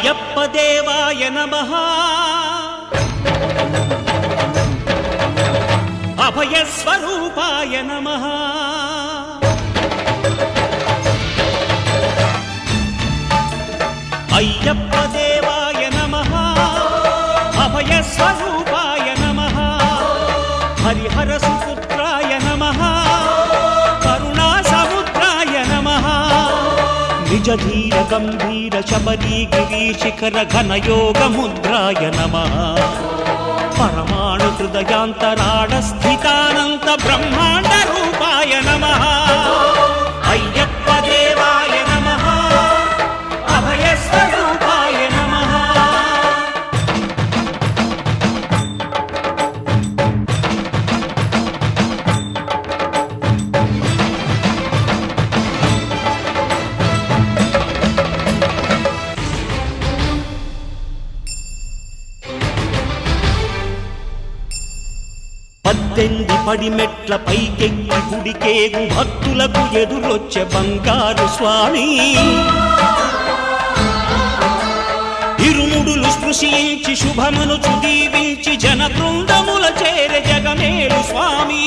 అయ్యప్ప దేవాయ నమః అభయ స్వరూపాయ నమః అయ్యప్ప దేవాయ నమః అభయ స్వరూపాయ నమః హరిహర సుపుత్రాయ నమః కరుణా సముద్రాయ నమః నిజ ధీర గంభీర శబరీ గిరి శిఖర ఘన యోగ ముద్రాయ నమః పరమాణు హృదయాంతరాళ స్థితానంత బ్రహ్మాండ రూపాయ నమః అయ్యప్ప దేవాయ నమః అభయ స్వరూపాయ నమః పద్దెంది పడిమెట్ల పైకెక్కి గుడికేగు భక్తులకు ఎదురొచ్చే బంగారు స్వామి ఇరుముడులు స్పృశించి శుభమును చుదీవించి జన బృందముల చేరే జగమేలు స్వామి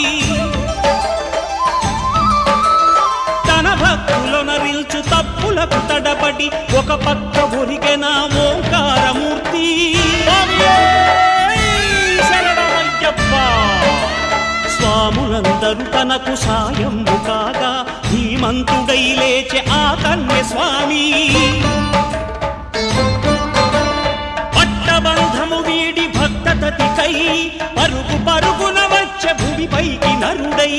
తన భక్తులొనరిల్చు తప్పులకు తడబడి ఒక పక్క ఒరిగెన ఓంకారమూర్తి స్వాములందరూ తనకు సాయము కాగా ధీమంతుడై లేచే ఆ కన్య స్వామి పట్టబంధము వీడి భక్తతతికై పరుగు పరుగున వచ్చే భూమిపైకి నరుడై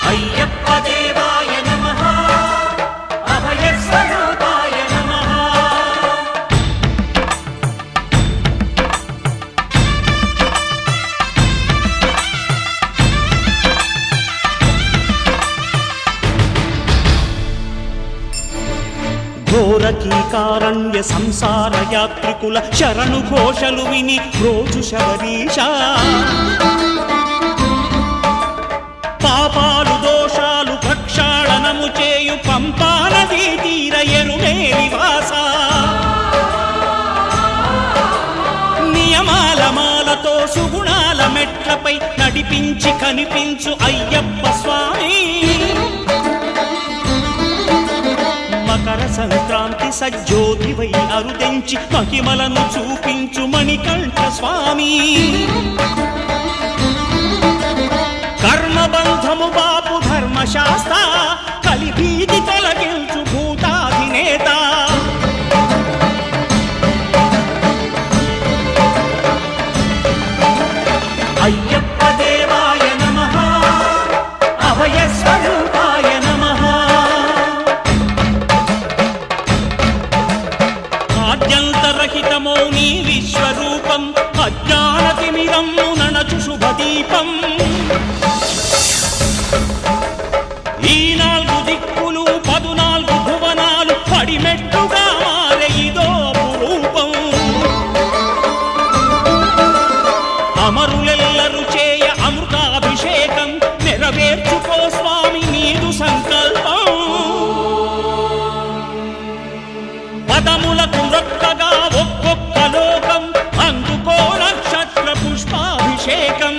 అయ్యప్ప దేవాయ నమః అభయ స్వరూపాయ నమః ఘోరకీకారణ్య సంసార యాత్రికుల శరణు ఘోషలు విని రోజు శబరీష పాపాలు దోషాలు ప్రక్షాళనము చేయు పంపానదీ తీర ఎరుమేలి వాస నియమాల మాలతో సుగుణాల మెట్లపై నడిపించి కనిపించు అయ్యప్ప స్వామి మకర సంక్రాంతి సజ్జోతివై అరుదెంచి మహిమలను చూపించు మణికంఠ స్వామి కర్మబంధము బాపు ధర్మశాస్త్ర కలిభీతి తొలగించు భూతాధినేత అయ్యప్ప దేవాయ నమః అభయ స్వరూపాయ నమః ఆద్యంతరహితమో నీ విశ్వరూపం అజ్ఞానతిమిరము ననచు శుభదీపం ఈ 4 దిక్కులు 14 భువనాలు పడిమెట్టుగా మారే ఇదో రూపం అమరులెల్లరు చేయ అమృతాభిషేకం నెరవేర్చుకో స్వామి నీదు సంకల్పం పదములకు రొక్కగా ఒక్కొక్క లోకం అందుకో నక్షత్ర పుష్పాభిషేకం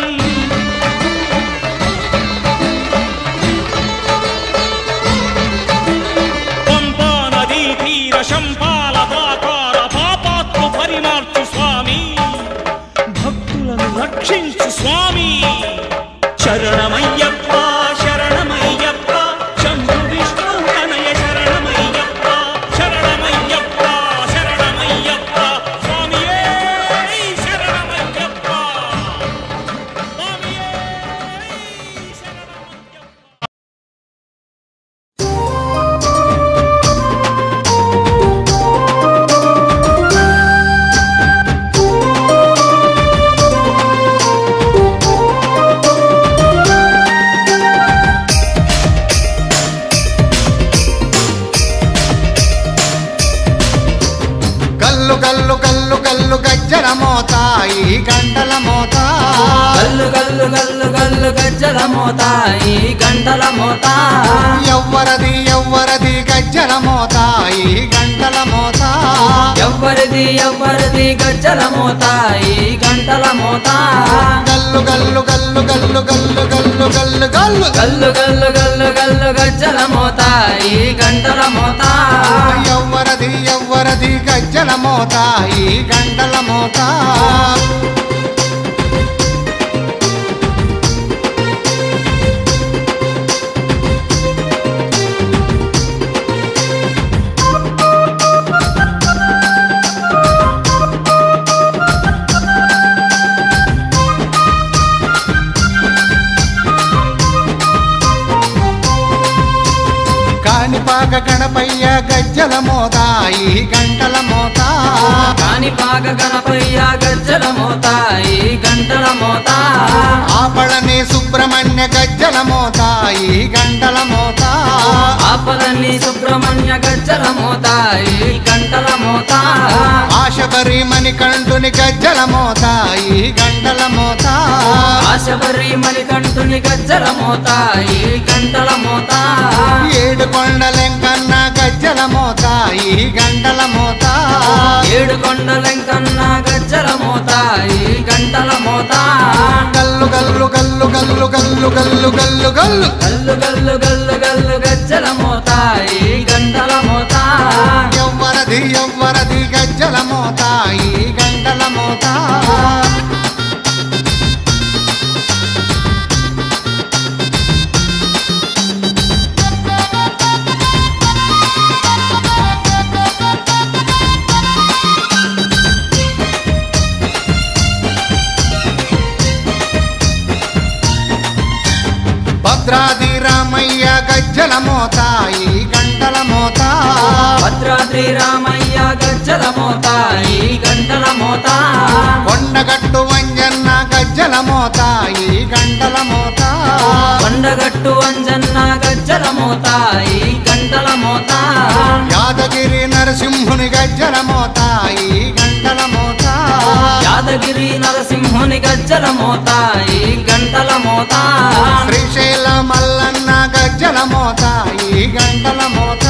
శంపాలదాకార పాపాత్మ పరిమార్చు స్వామి భక్తులను రక్షించు స్వామి శరణమయ్యప్ప శరణమయ్యప్ప శంభు విష్ణు తనయ శరణమయ్యప్ప శరణమయ్యప్ప శరణమయ్యప్ప స్వామియే శరణమయ్యప్ప స్వామియే శరణమయ్యప్ప. గజ్జల మోత ఈ గంటల మోత గల్లు గల్లు గల్లు గల్లు గజ్జల మోత ఈ గంటల మోత ఎవ్వరది ఎవ్వరది గజ్జల మోత ఈ గంటల మోత ఎవ్వరిది ఎవ్వరిది గజ్జల మోత ఈ గంటల మోత గల్లు గల్లు గల్లు గల్లు గల్లు గల్లు గల్లు గల్లు గల్లు గల్లు గల్లు గల్లు గజ్జల మోత ఈ గంటల మోత ఎవ్వరది ఎవ్వరది గజ్జల మోత ఈ గంటల మోత కాణిపాక గణపయ్య గజ్జల మోత ఈ గంటల మోత కాణిపాక గణపయ్య గజ్జల మోత ఈ గంటల మోత ఆపళని సుబ్రహ్మణ్య గజ్జల మోత ఈ గంటల మోత ఆపలని సుబ్రహ్మణ్య గజ్జల మోత ఈ గంటల మోత ఆశబరి మణికంఠుని గజ్జల మోత ఈ గంటల మోత ఆశబరి మణికంఠుని గజ్జల మోత ఈ గంటల మోత ఏడు కొండలెంకన్న గజ్జల మోత ఈ గంటల మోత ఏడు కొండలెంకన్న గజ్జల మోత ఈ గంటల మోత గల్లు గల్లు గల్లు గల్లు గల్లు గల్లు గల్లు గల్లు గల్లు గల్లు గల్లు గల్లు గజ్జల మోత ఈ గంటల మోత ఎవ్వరది ఎవ్వరది గజ్జల మోత ఈ గంటల మోత భద్రాది రామయ్య గజ్జల మోత ఈ గంటల మోత భద్రాద్రి రామయ్య గజ్జల మోత ఈ గంటల మోత కొండగట్టు వంజన్న గజ్జల మోత ఈ గంటల మోత కొండగట్టు అంజన్న గజ్జల మోత ఈ గంటల మోత యాదగిరి నరసింహుని గజ్జల మోత ఈ గంటల మోత యాదగిరి నరసింహుని గజ్జల మోత ఈ గంటల మోత శ్రీశైల మల్లన్న గజ్జల మోత ఈ గంటల మోత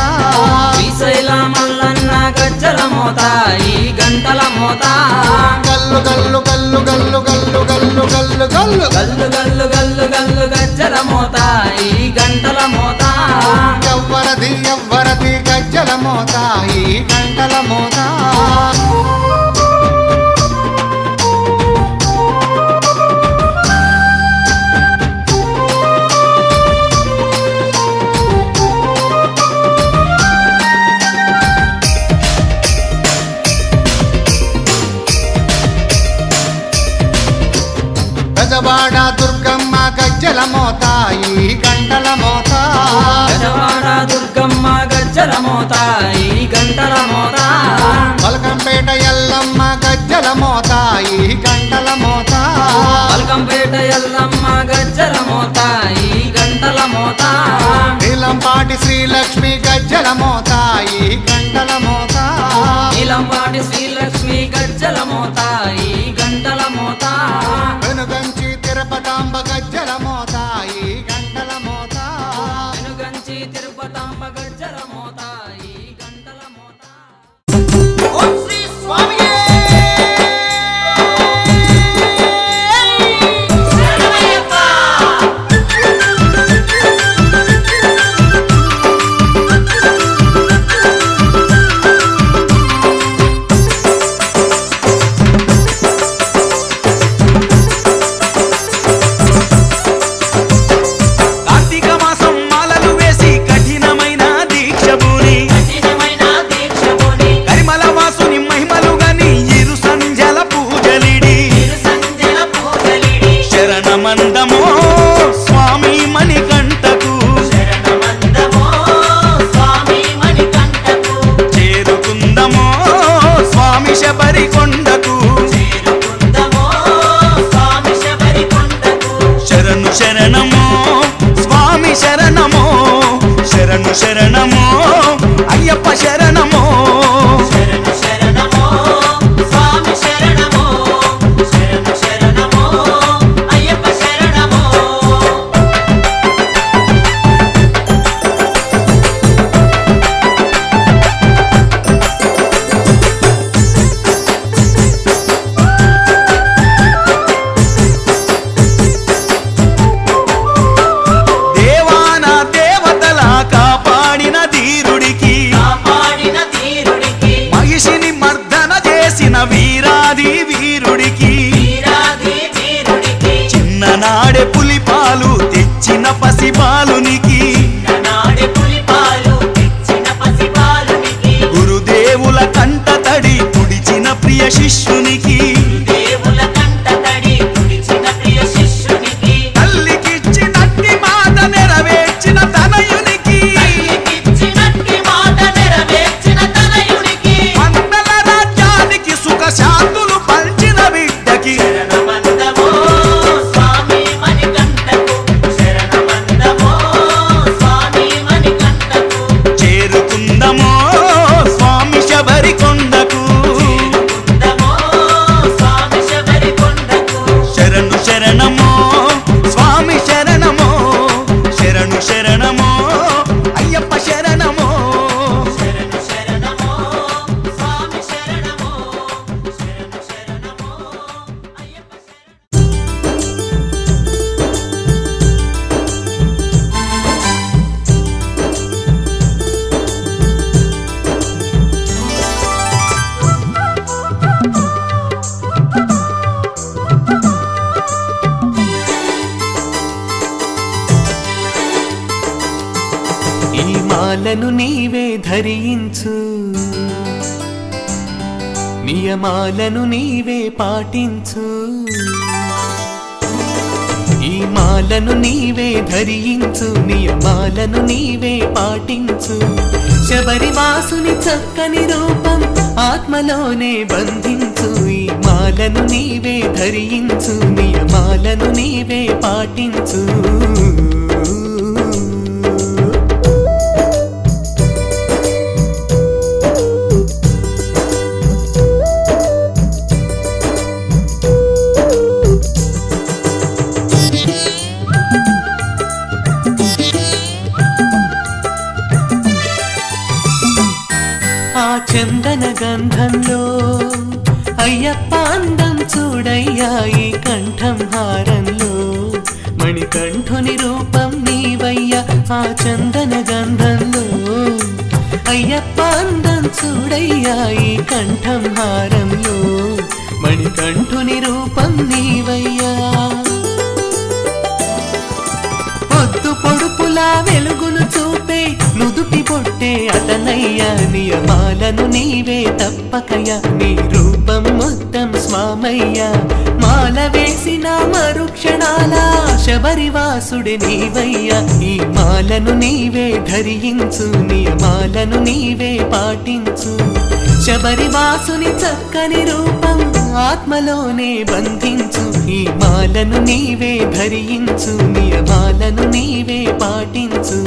శ్రీశైల మల్లన్న గజ్జల మోత ఈ గంటల మోత గల్లు గల్లు గల్లు గల్లు గల్లు గల్లు గల్లు గల్లు గల్లు గల్లు గల్లు గల్లు గజ్జల మోత ఈ గంటల మోత ఎవ్వరది ఎవ్వరది గజ్జల మోత ఈ గంటల మోత గజవాడ దుర్గమ్మ గజ్జల మోత ఈ గంటల మోత గజవాడ దుర్గమ్మ గజ్జల మోత ఈ గంటల మోత పలకంపేట ఎల్లమ్మ గజ్జల మోత ఈ గంటల మోత పల్కంపేట ఎల్లమ్మ గజ్జల మోత ఈ గంటల మోత నీలంపాటి శ్రీలక్ష్మి గజ్జల మోత ఈ గంటల మోత నీలంపాటి శ్రీలక్ష్మి గజ్జల మోత ఈ గంటల మోత వెనుగంచి తిరుపతాంబ గజ్జల మోత ఈ గంటల మోత వెనుగంచి తిరుపతాంబ గజ్జల మోత ఈ గంటల మోత ఓం శ్రీ స్వామియే శరణమయ్యప్ప కార్తీక మాసం మాలలు వేసి కఠినమైన దీక్ష పూని కరిమల వాసుని మహిమలు గని ఇరు సంజల పూజలిడి శరణమందమో స్వామి మణికంఠకు చేరుకుందమో స్వామి శబరికొండకు శరణు శరణమో స్వామి శరణమో శరణు శరణమో అయ్యప్ప శరణమో శరణమో స్వామి శరణమో నియమాలను నీవే ధరించు నియమాలను నీవే పాటించు ఈ మాలను నీవే ధరించు నియమాలను నీవే పాటించు శబరివాసుని చక్కని రూపం ఆత్మలోనే బంధించు ఈ మాలను నీవే ధరించు నియమాలను నీవే పాటించు చందన గంధంలో అయ్యప్ప అందం చూడయ్యా ఈ కంఠం హారంలో మణికంఠుని రూపం నీవయ్యా ఆ చందన గంధంలో అయ్యప్ప అందం చూడయ్యా ఈ కంఠం హారంలో మణికంఠుని రూపం నీవయ్యా పొద్దు పొడుపులా వెలుగును చూపే నుదుటి పొట్టే అతనయ్యా నియమాలను నీవే తప్పకయ్యా నీ రూపం మొత్తం స్వామయ్యా మాల వేసిన మరుక్షణాల శబరివాసుడే నీవయ్యా ఈ మాలను నీవే ధరించు నియమాలను నీవే పాటించు శబరివాసుని చక్కని రూపం ఆత్మలోనే బంధించు ఈ మాలను నీవే ధరించు నియమాలను నీవే పాటించు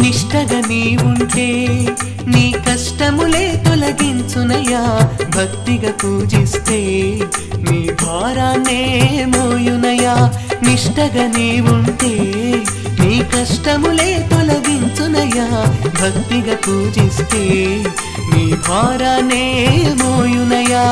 నిష్టగా నీ ఉంటే నీ కష్టములే తొలగించునయా భక్తిగా పూజిస్తే నీ భారాన్నే మోయునయా నిష్టగా నీ ఉంటే నీ కష్టములే తొలగించునయా భక్తిగా పూజిస్తే నీ భారాన్నే మోయునయా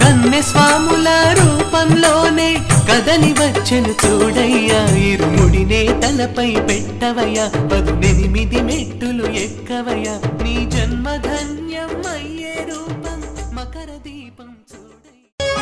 కన్నె స్వాముల రూపంలోనే కదలి వచ్చెను చూడయ్యా ఇరుముడినే తలపై పెట్టవయ్యా 18 మెట్టులు ఎక్కవయ్యా నీ జన్మధన్యం అయ్యే రూపం మకర దీపం చూడయ్యా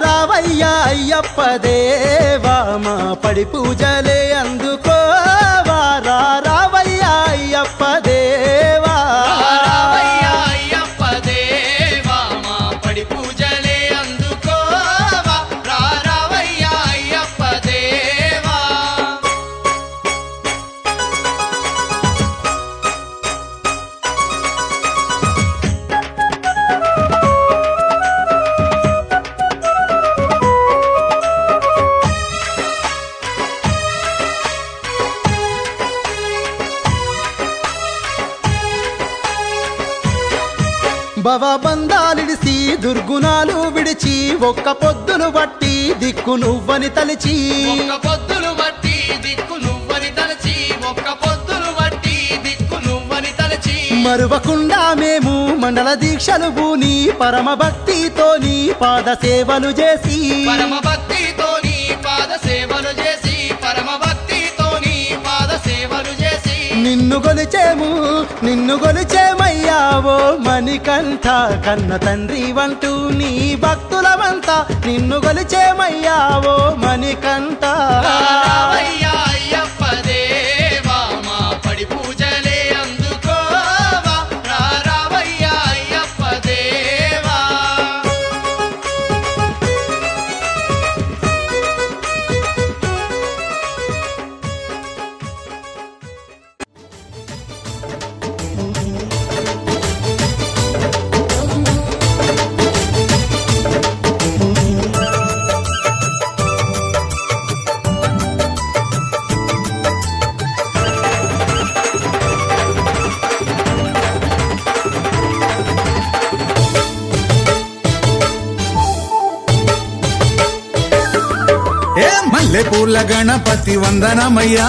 రావయ్యా అయ్యప్ప దేవా మా పడి పూజలే అందుకోవా రావయ్యా అయ్యప్ప దేవా అయ్యప్ప దేవా మా పడి పూజలే అందుకోవా రావయ్యా అయ్యప్ప దేవా భవబంధాలిడిసి దుర్గుణాలు విడిచి ఒక్క పొద్దును బట్టి దిక్కు నువ్వని తలిచి ఒక్క పొద్దులు బట్టి దిక్కు నువ్వని తలచి ఒక్క పొద్దులు బట్టి దిక్కు నువ్వని తలచి మరువకుండా మేము మండల దీక్షలు బూని పరమ భక్తితోని పాద సేవలు చేసి పరమ భక్తితోని పాద సేవలు చేసి పరమ భక్తితోని పాద సేవలు చేసి నిన్ను గొలిచేమయ్యావో మణికంఠ కన్న తండ్రి వంటూ నీ భక్తులమంతా నిన్ను గొలిచేమయ్యావో మణికంఠ రావయ్యా అయ్యప్ప దేవా మా పడి పూజలే అందుకోవా రావయ్యా అయ్యప్ప దేవా ఏ మల్లెపూల గణపతి వందనమయ్యా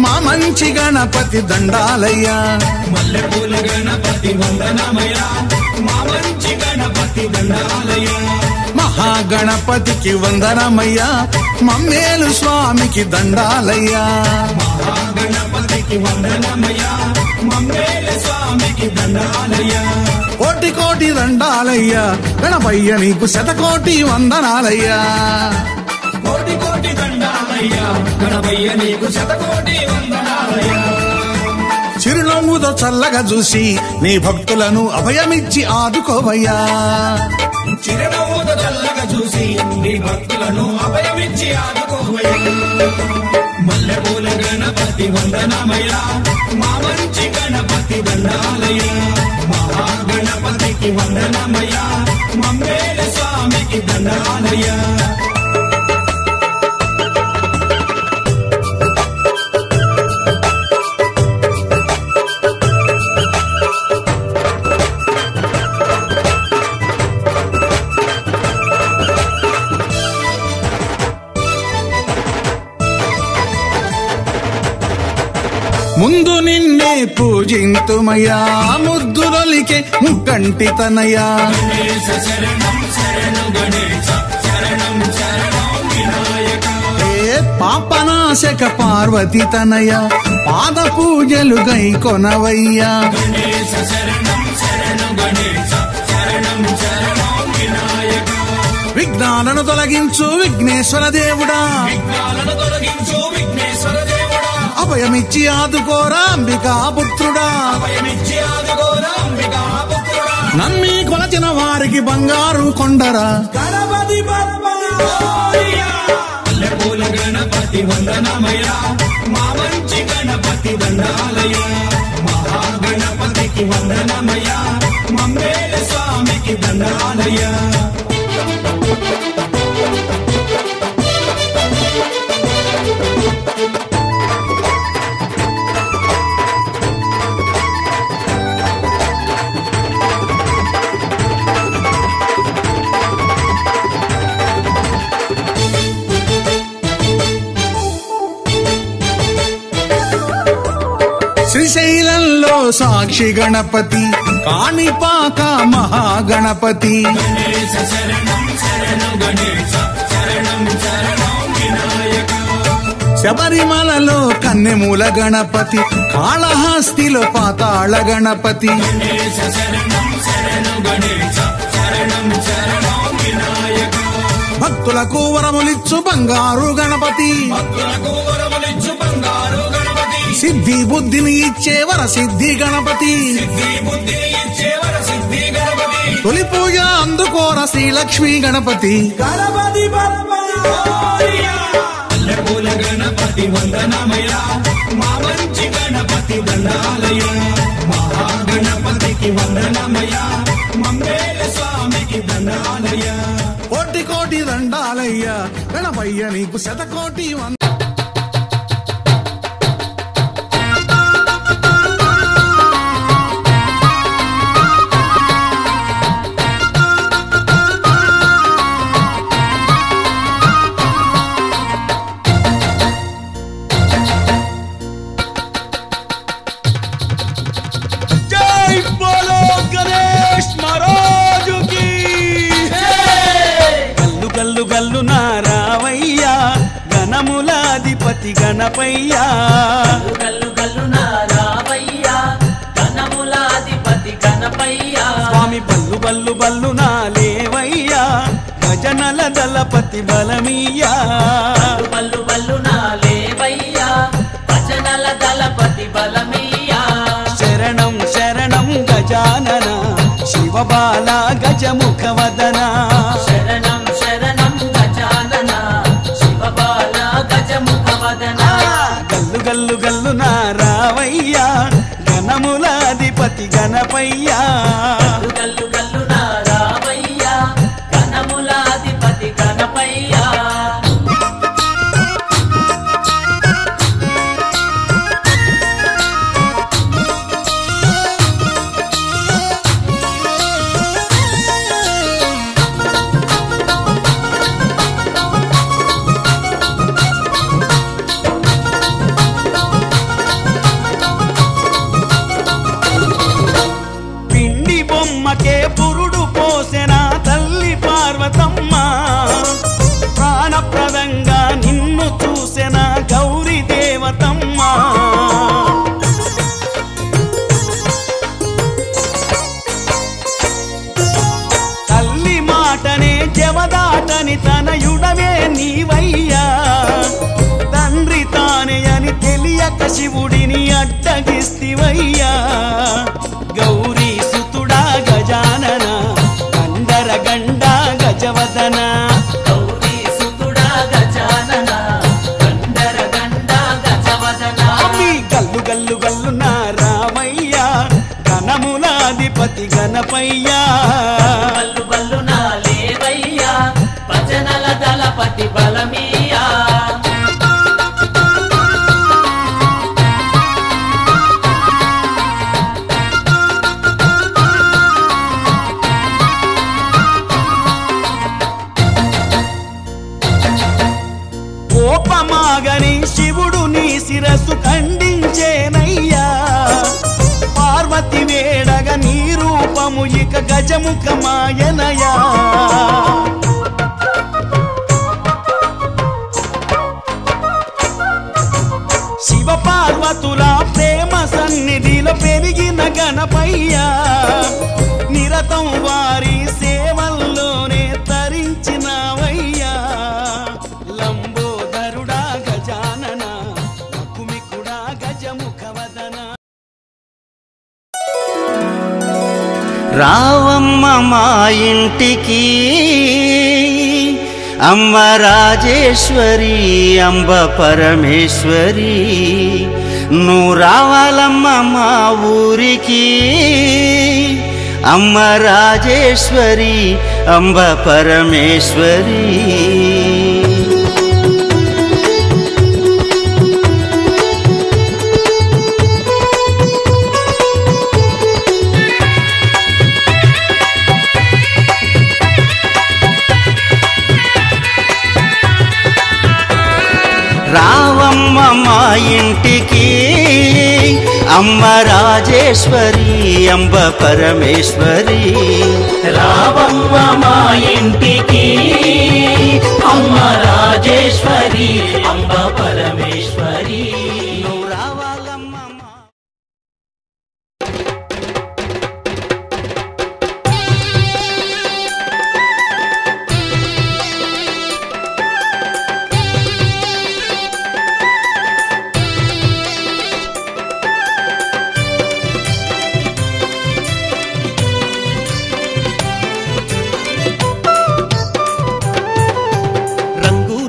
మా మంచి గణపతి దండాలయ్యా మల్లెపూల గణపతి వందనమయ్యా మా మంచి గణపతి దండాలయ్యా మహాగణపతికి వందనమయ్యా మమ్మేలు స్వామికి దండాలయ్యా మహాగణపతికి వందనమయ్యా మమ్మేలు స్వామికి దండాలయ్యా కోటి కోటి దండాలయ్యా గణపయ్య నీకు శతకోటి వందనాలయ్యా కోటి కోటి దండాలయ్యా గణపయ్య నీకు శతకోటి వందనాలయ్యా చిరునవ్వుతో చల్లగా చూసి నీ భక్తులను అభయమిచ్చి ఆదుకోవయ్యా చిరునవ్వుతో చల్లగా చూసి నీ భక్తులను అభయమిచ్చి ఆదుకోవయ్యా మల్లెపూల గణపతి వందనమయ్యా మా మంచి గణపతి దండాలయ్యా మహాగణపతికి వందనమయ్యా మమ్మేల స్వామికి దండాలయ్యా ముందు నిన్నే పూజింతుమయ్యా ముద్దులొలికే ముక్కంటి తనయ్యా గణేశ శరణం శరణు గణేశ శరణం శరణం వినాయక ఏ పాపనాశక పార్వతి తనయ్య పాద పూజలు గై కొనవయ్యా గణేశ శరణం శరణు గణేశ శరణం శరణం వినాయక విఘ్నాలను తొలగించు విఘ్నేశ్వర దేవుడా విఘ్నాలను తొలగించు విఘ్నేశ్వర దేవుడా అభయమిచ్చి ఆదుకోరా అంబికా పుత్రుడా అభయమిచ్చి ఆదుకోరా అంబికా పుత్రుడా నమ్మి కొలచిన వారికి బంగారు కొండరా గణపతి బప్పా మల్లెపూల గణపతి వందనమయ్యా మా మంచి గణపతి దండాలయ్యా మహాగణపతికి వందనమయ్యా మమ్మేల స్వామికి దండాలయ్యా శ్రీశైలంలో సాక్షి గణపతి కాణిపాక మహాగణపతి గణేశ శరణం శరణు గణేశ శరణం శరణం వినాయక శబరిమలలో కన్నెమూల గణపతి కాళహస్తిలో పాతాళ గణపతి గణేశ శరణం శరణు గణేశ శరణం శరణం వినాయక భక్తులకు వరములిచ్చు బంగారు గణపతి భక్తులకు వరములిచ్చు బంగారు గణపతి సిద్ధి బుద్ధిని ఇచ్చే వర సిద్ధి గణపతి సిద్ధి బుద్ధిని ఇచ్చే వర సిద్ధి గణపతి తొలి పూజ అందుకోర శ్రీలక్ష్మీ గణపతి గణపతి బప్పా మల్లెపూల గణపతి వందనమయ్యా మా మంచి గణపతి దండాలయ్యా మహాగణపతికి వందనమయ్యా మమ్మేల స్వామికి దండాలయ్యా కోటి కోటి దండాలయ్యా గణపయ్య నీకు శతకోటి వంద జై బోలో గణేష్ మహారాజుకి గల్లు గల్లు గల్లు నారావయ్యా గణములాధిపతి గణపయ్యా గల్లు గల్లు నారావయ్యా గణములాధిపతి గణపయ్యా స్వామి బల్లు బల్లు బల్లు నాలేవయ్యా భజనల దళపతి బలమీయా బల్లు బల్లు నాలేవయ్యా భజనల దళపతి బలమయ్యా శరణం శరణం గజానన శివబాల గజముఖవదన శరణం శరణం గజానన శివబాల గజముఖవదన గల్లు గల్లు గల్లు నారావయ్యా గణములాధిపతి గణపయ్యా గల్లు గల్లు నారావయ్యా గణములాధిపతి గణపయ్యా ఆనందంగా నిన్ను చూసెన గౌరీ దేవతమ్మ. తల్లి మాటనే జవదాటని తనయుడవే నీవయ్యా. తండ్రి తానే అని తెలియక శివుడిని అడ్డగిస్తివయ్యా. గౌరీ సుతుడా గజానన గండర గండ గజవదన. గౌరీ సుతుడా గజానన గండర గండ గజవదన. గల్లు గల్లు గల్లు నా రామయ్యా ఘనములాధిపతి గణపయ్యా. బల్లు బల్లు నా లేవయ్యా భజనల దళపతి బలమీయా. కోపమాగని శివుడు నీ శిరస్సు ఖండించేనయ్యా. పార్వతి వేడగా నీ రూపము ఇక గజముఖమాయనయా. శివ పార్వతుల ప్రేమ సన్నిధిలో పెరిగిన గణపయ్యా. నిరతం వారి సేవల్లోనే తరించినవయ్యా. లంబోదరుడా గజానన లకుమికుడా గజముఖవదన. రావమ్మ మా ఇంటికి అమ్మ రాజేశ్వరి అంబ పరమేశ్వరి. నువ్వు రావాలమ్మ మా ఊరికి అమ్మ రాజేశ్వరి అంబ పరమేశ్వరి. రావమ్మ మా ఇంటికి అమ్మ రాజేశ్వరి అంబ పరమేశ్వరి. రావమ్మ మా ఇంటికి అమ్మ రాజేశ్వరి అంబ పరమేశ్వరి. నువ్వు రావాలమ్మ మా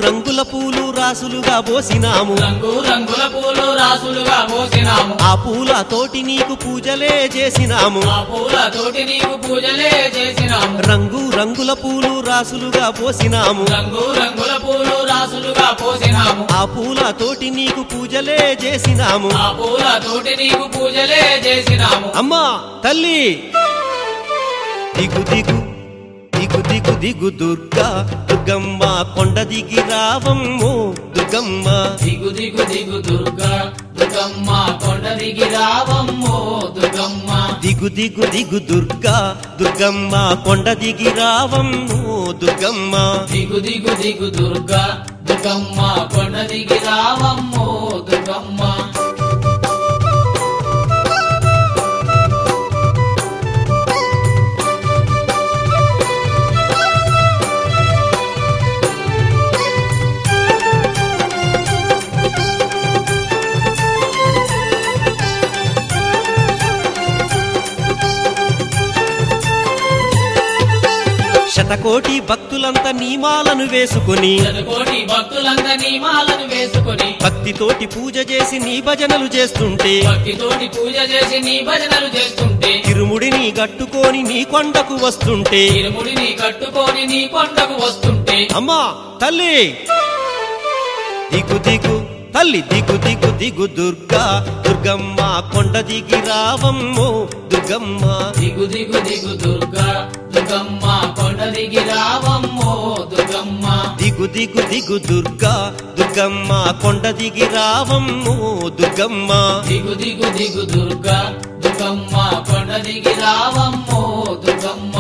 రంగుల పూలు రాసులుగా పోసినాము. రంగు రంగుల పూలు రాసులుగా పోసినాము. ఆ పూలతోటి నీకు పూజలే చేసినాము. ఆ పూలతోటి నీకు పూజలే చేసినాము. రంగు రంగుల పూలు రాసులుగా పోసినాము. రంగు రంగుల పూలు రాసులుగా పోసినాము. ఆ పూలతోటి నీకు పూజలే చేసినాము. ఆ పూలతోటి నీకు పూజలే చేసినాము. అమ్మా తల్లి దిగు దిగు దిగు దిగు దిగు దుర్గా దుర్గమ్మ కొండ దిగి రావమ్మో దుర్గమ్మ. దిగు దిగు దిగు దుర్గా దుర్గమ్మ కొండ దిగి రావమ్మో దుర్గమ్మ. దిగు దిగు దిగు దుర్గా దుర్గమ్మ కొండ దిగి రావమ్మో దుర్గమ్మ. దిగు దిగు దిగు దుర్గా దుర్గమ్మ కొండ దిగి రావమ్మో దుర్గమ్మ. శతకోటి భక్తులంతా నీమాలను వేసుకుని శతకోటి భక్తులంతా నీమాలను వేసుకుని భక్తితోటి పూజ చేసి నీ భజనలు చేస్తుంటే భక్తితోటి పూజ చేసి నీ భజనలు చేస్తుంటే తిరుముడిని గట్టుకొని నీ కొండకు వస్తుంటే తిరుముడిని కట్టుకొని నీ కొండకు వస్తుంటే అమ్మా తల్లి దిగు దిగు తల్లి దిగు దిగు దిగు దుర్గా దుర్గమ్మ కొండ దిగి రావమ్మో దుర్గమ్మ. దిగు దిగు దిగు దుర్గా దుర్గమ్మ కొండ దిగి రావమ్మో దుర్గమ్మ. దిగు దిగు దిగు దుర్గా దుర్గమ్మ కొండ దిగి రావమ్మో దుర్గమ్మ. దిగు దిగు దిగు దుర్గా దుర్గమ్మ కొండ దిగి రావమ్మో దుర్గమ్మ.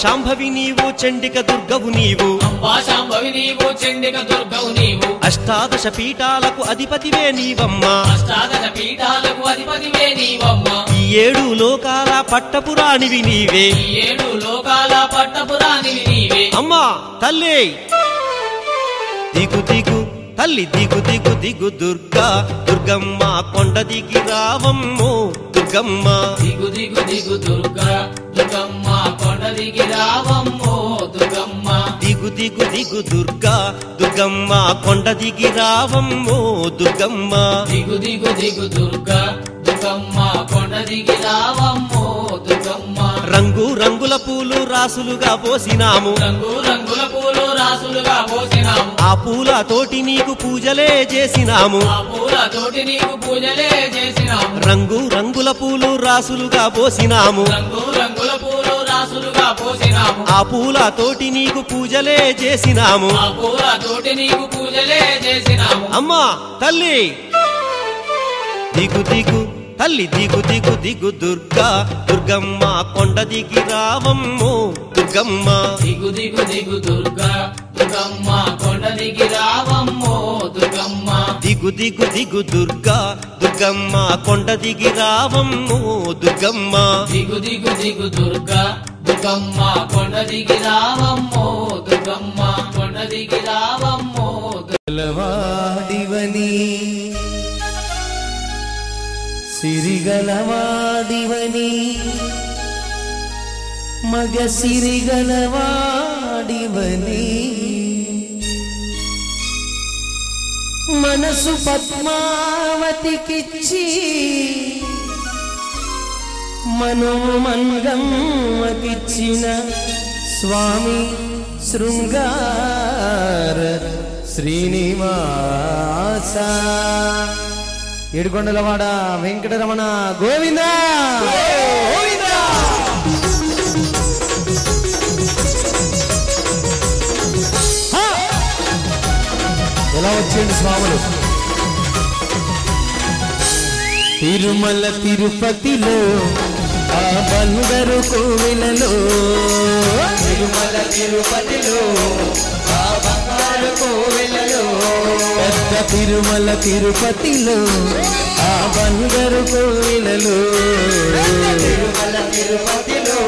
శాంభవి నీవు చండిక దుర్గవు నీవు అంబా శాంభవి నీవు చండిక దుర్గవు నీవు అష్టాదశ పీఠాలకు అధిపతివే నీవమ్మా అష్టాదశ పీఠాలకు అధిపతివే నీవమ్మా ఈ 7 లోకాల పట్టపురాణివి నీవే ఈ 7 లోకాల పట్టపురాణివి నీవే అమ్మా తల్లి దిగు దిగు తల్లి దిగు దిగు దిగు దుర్గా దుర్గమ్మ కొండ దిగి రావమ్మో దుర్గమ్మ దిగు దిగు దిగు దుర్గా దుర్గమ్మ కొండ దిగి రావమ్మో దుర్గమ్మ దిగు దిగు దిగు దుర్గా దుర్గమ్మ కొండ దిగి రావమ్మో దుర్గమ్మ దిగు దిగు దిగు దుర్గా దుర్గమ్మ కొండ దిగి రావమ్మో దుర్గమ్మ రంగు రంగుల పూలు రాసులుగా పోసినాము రంగు రంగుల పూలు రాసులుగా పోసినాము ఆ పూలతోటి నీకు పూజలే చేసినాము ఆ పూలతోటి నీకు పూజలే చేసినాము రంగు రంగుల పూలు రాసులుగా పోసినాము రంగు రంగుల పూలు రాసులుగా పోసినాము ఆ పూలతోటి నీకు పూజలే చేసినాము ఆ పూలతోటి నీకు పూజలే చేసినాము అమ్మా తల్లి దిగు దిగు తల్లి దిగు దిగు దిగు దుర్గా దుర్గమ్మ కొండ దిగి రావమ్మో దుర్గమ్మ దిగు దిగు దిగు దుర్గా దుర్గమ్మ కొండ దిగి రావమ్మో దుర్గమ్మ దిగు దిగు దిగు దుర్గా దుర్గమ్మ కొండ దిగి రావమ్మో దుర్గమ్మ దిగు దిగు దిగు దుర్గా దుర్గమ్మ కొండ దిగి రావమ్మో దుర్గమ్మ కొండ దిగి రావమ్మో గలవాడివని సిరిగలవాడివని మగ సిరిగలవాడివని మనసు పద్మావతికిచ్చి మనోమంగమ్మకిచ్చిన స్వామి శృంగార శ్రీనివాస ఏడుకొండలవాడ వెంకటరమణ గోవింద ఎలా వచ్చేయండి స్వాములు తిరుమల తిరుపతిలో ఆ బంగారు కోవెలలో తిరుమల తిరుపతిలో ఆ బంగారు కోవెలలో పెద్ద తిరుమల తిరుపతిలో ఆ బంగారు కోవెలలో తిరుమల తిరుపతిలో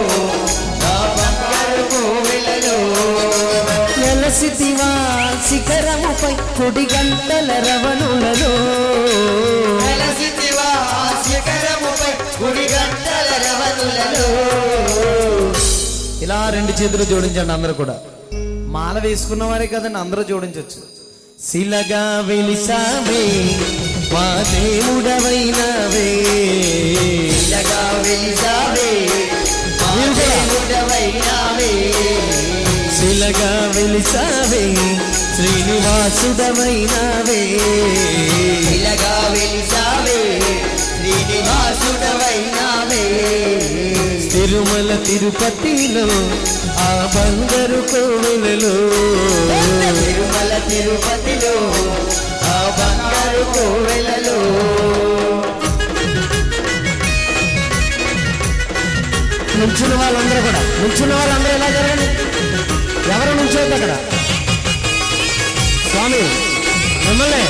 ఆ బంగారు కోవెలలో నెలసితివా శిఖరముపై కుడి గంటల రవణులలో నెలసితివా శిఖరముపై కుడి గంటల రవణులలో ఇలా 2 చేతులు జోడించండి అందరూ కూడా మాల వేసుకున్న వారే కదండి అందరూ జోడించవచ్చు శిలగా వెలిసావే మా దేవుడవైనవే శిలగా వెలిసావే మా దేవుడవైనవే శిలగా వెలిసావే శ్రీనివాసుడవైనవే శిలగా వెలిసావే శ్రీనివాసుడవైనవే తిరుమల తిరుపతిలో ఆ బంగారు కోవెలలో తిరుమల తిరుపతిలో ఆ బంగారు కోవెలలో నుంచున్న వాళ్ళందరూ ఎలా జరగండి ఎవరు నుంచోద్దు అక్కడ స్వామి మిమ్మల్ని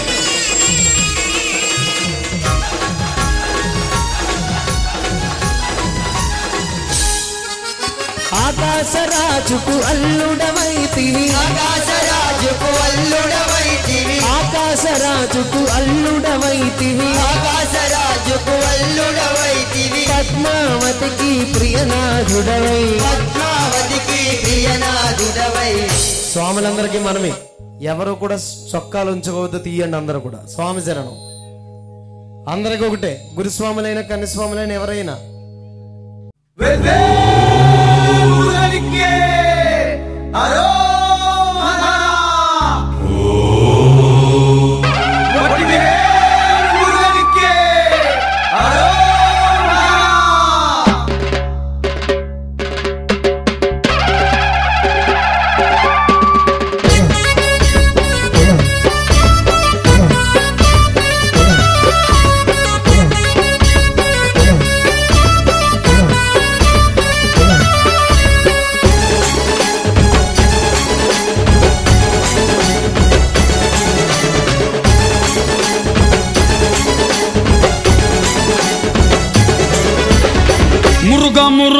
ఆకాశరాజుకు అల్లుడవైతివి ఆకాశరాజుకు అల్లుడవైతివి ఆకాశరాజుకు అల్లుడవైతివి ఆకాశరాజుకు అల్లుడవైతివి పద్మావతికి ప్రియనాథుడవై పద్మావతికి ప్రియనాథుడవై స్వాములందరికీ మనమే ఎవరు కూడా చొక్కాలు ఉంచుకోవద్దు తీయండి అందరూ కూడా స్వామి శరణం అందరికీ ఒకటే గురుస్వాములైన కన్యస్వాములైన ఎవరైనా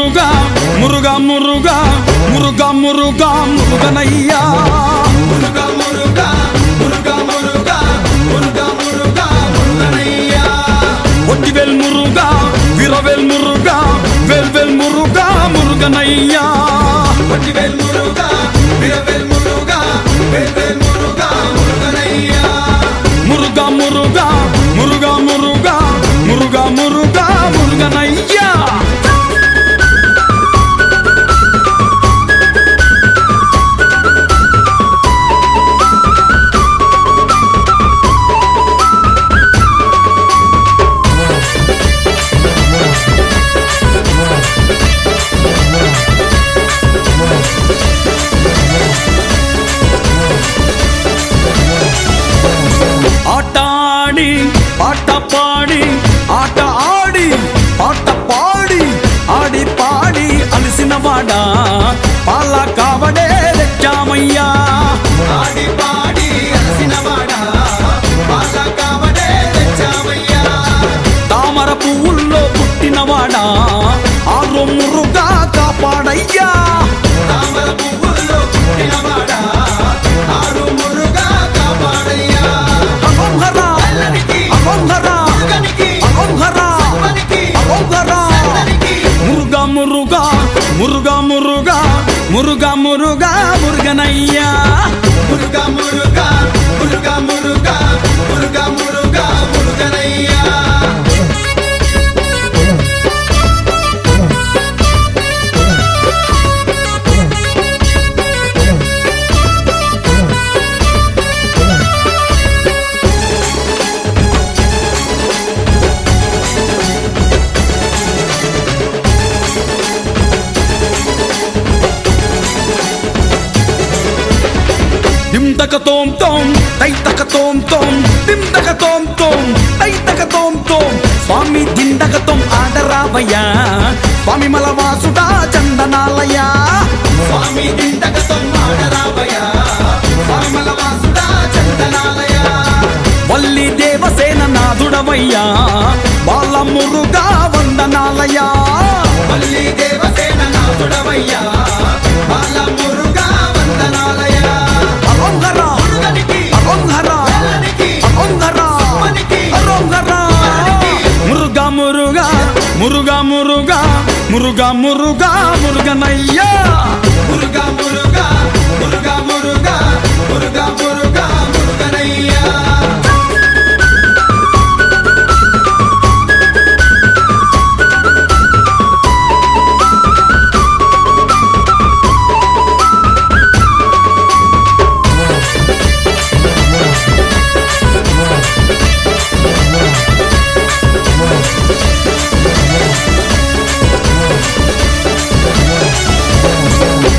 మురుగా మురుగా మురుగా మురుగా మురుగా మురుగనయ్యా మురుగా మురుగా మురుగా మురుగా మురుగా మురుగా మురుగనయ్యా ఒట్టివేల్ మురుగా వీరవేల్ మురుగా వేల్ మురుగా మురుగనయ్యా ఒట్టివేల్ మురుగా వీరవేల్ మురుగా వేల్ మురుగా మురుగనయ్యా మురుగా మురుగా మురుగా మురుగా మురుగా మురుగా మురుగనయ్యా ఆటాడి పాట పాడి ఆట ఆడి పాట పాడి ఆడి పాడి అలసిన వాడా పాల కావడే తెచ్చామయ్యా ఆడి పాడి అలసిన వాడా పాల కావడే తెచ్చామయ్యా తామర పువ్వుల్లో పుట్టినవాడా ఆరు మురుగా కాపాడయ్యా తామర పువ్వుల్లో పుట్టినవాడా ఆరు మురుగా కాపాడయ్యా మురుగా మురుగా మురుగా మురుగా మురుగా మురుగా మురుగనయ్యా మురుగా మురుగా మురుగా మురుగా మురుగా మురుగా మురుగనయ్యా దింతక తోం తోం తైతక తోం తోం దింతక తోం తోం తైతక తోం తోం స్వామి దింతక తోం ఆడరావయ్యా స్వామి మలవాసుడా చందనాలయ్యా స్వామి దింతక తోం ఆడరావయ్యా స్వామి మలవాసుడా చందనాలయ్యా వల్లి దేవసేన నాదుడవయ్యా బాల మురుగా వందనాలయ్యా వల్లి దేవసేన నాదుడవయ్యా బాల మురుగా వందనాలయ్యా మురుగా మురుగా మురుగా మురుగా మురుగా మురుగా మురుగనయ్యా మురుగా మురుగా మురుగా మురుగా మురుగా మురుగా మురుగనయ్యా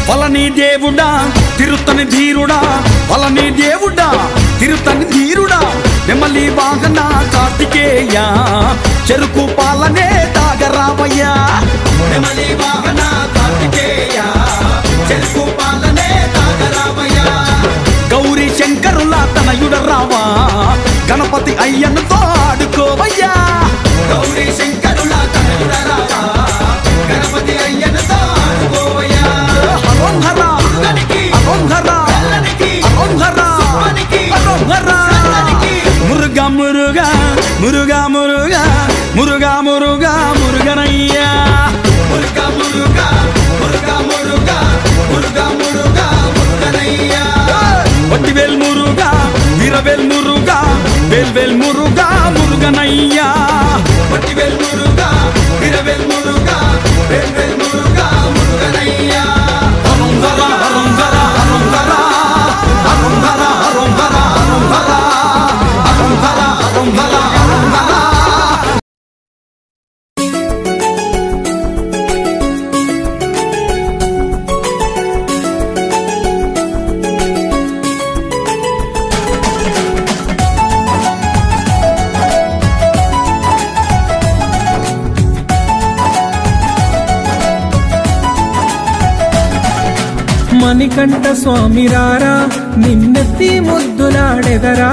పలని దేవుడా తిరుతని ధీరుడా పలని దేవుడా తిరుతని ధీరుడా నెమలి వాహన కార్తికేయ చెరుకు పాలనే తాగరావయ్యా నెమలి వాహన కార్తికేయ చెరుకు పాలనే తాగరావయ్యా గౌరీ శంకరుల తనయుడ రావా గణపతి అయ్యనుతో ఆడుకోవయ్యా గౌరీ శంకరుల తనయుడ రావా గణపతి అయ్యనుతో ఆడుకోవయ్యా మురుగా మురుగా మురుగా మురుగా మురుగా మురుగా మురుగనయ్యా మురుగా మురుగా మురుగా మురుగా మురుగా మురుగా మురుగనయ్యా ఒట్టివేల్ మురుగా వీరవేల్ మురుగా వేల్ మురుగా మురుగనయ్యా ఒట్టివేల్ మురుగా వీరవేల్ మురుగా వేల్ మురుగా మురుగనయ్యా మణికంఠ స్వామి రారా నిన్నెత్తి ముద్దులాడెదరా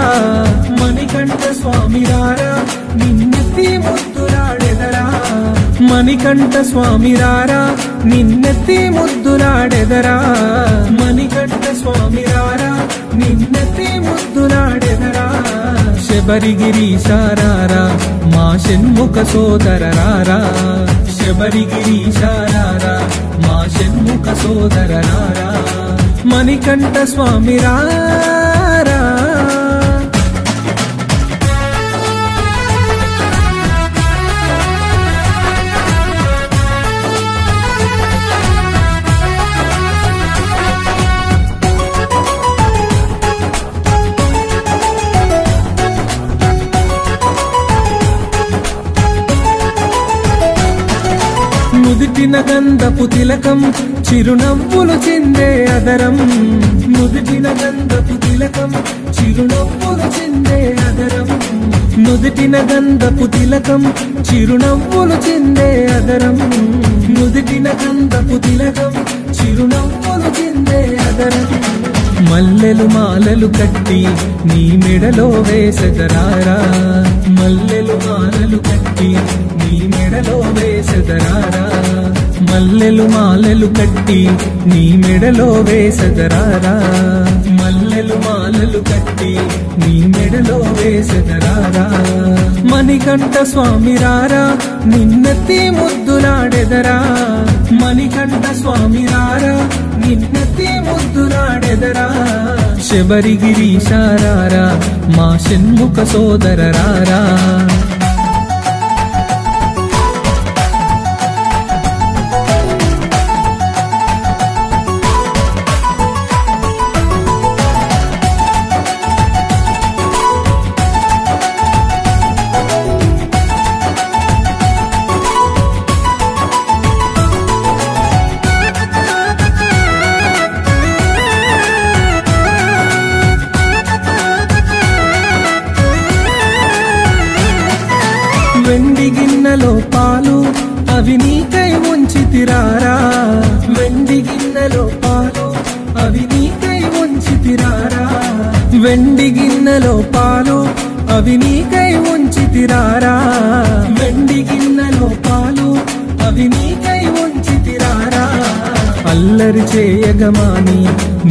మణికంఠ స్వామి రారా నిన్నెత్తి ముద్దులాడెదరా మణికంఠ స్వామి రారా నిన్నెత్తి ముద్దులాడెదరా మణికంఠ స్వామి రారా నిన్నెత్తి ముద్దులాడెదరా శబరిగిరీశారారా మా షణ్ముఖ సోదరరారా శబరిగిరీశారారా మా షణ్ముఖ సోదరరారా మణికంఠ స్వామి రారా నుదిటిన గంధపు తిలకం చిరునవ్వులు చిందే అదరం నుదిటిన గంధపు తిలకం చిరునవ్వులు చిందే అదరం నుదిటిన గంధపు తిలకం చిరునవ్వులు చిందే అదరం నుదిటిన గంధపు తిలకం చిరునవ్వులు చిందే అదరం మల్లెలు మాలలు కట్టి నీ మెడలో వేసెదరారా మల్లెలు మాలలు కట్టి నీ మెడలో వేసెదరారా మల్లెలు మాలలు కట్టి నీ మెడలో వేసెదరారా మల్లెలు మాలలు కట్టి నీ మెడలో వేసెదరారా మణికంఠ స్వామి రారా నిన్నెత్తి ముద్దులాడెదరా మణికంఠ స్వామి రారా నిన్నెత్తి ముద్దులాడెదరా శబరిగిరీశారారా మా షణ్ముఖ సోదరరారా వెండి గిన్నెలో పాలు అవి నీకై ఉంచితిరారా వెండి గిన్నెలో పాలు అవి నీకై ఉంచితిరారా వెండి గిన్నెలో పాలు అవి నీకై ఉంచితిరారా వెండి గిన్నెలో పాలు అవి నీకై ఉంచితిరారా అల్లరి చేయగమాని